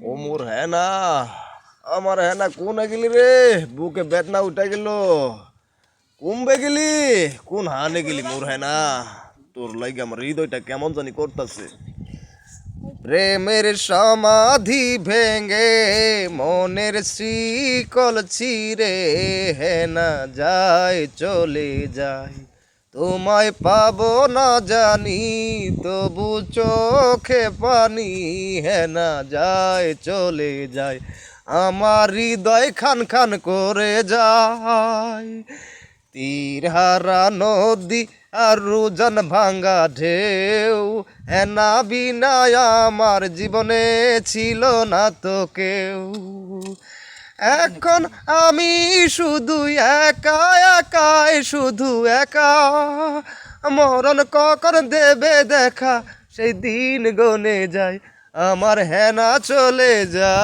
ও মোর হ্যাঁ না, আমার হ্যাঁ না কোন গেলি রে? বুকে বেদনা উঠে গেল। কমবে গেলি, কোন হানে গেলি মোর হ্যাঁ না? তোর লাগে আমার হৃদয়টা কেমন জানি করতেছে। প্রেমের সমাধি ভেঙে মনের শিকল ছিঁড়ে হেনা যায় চলে যায়। তোমায় পাবো না জানি, তবু চোখে পানি হেনা যায় চলে যায়। আমার হৃদয় খান খান করে যায়। তীর হারা নদী আর রুজন ভাঙ্গা ঢেউ, হেনা বিনা আমার জীবনে ছিল না তো কেউ। এখন আমি শুধু একা একাই, শুধু একা। মরণ কখন দেবে দেখা, সেই দিন গনে যায়, আমার হেনা চলে যায়।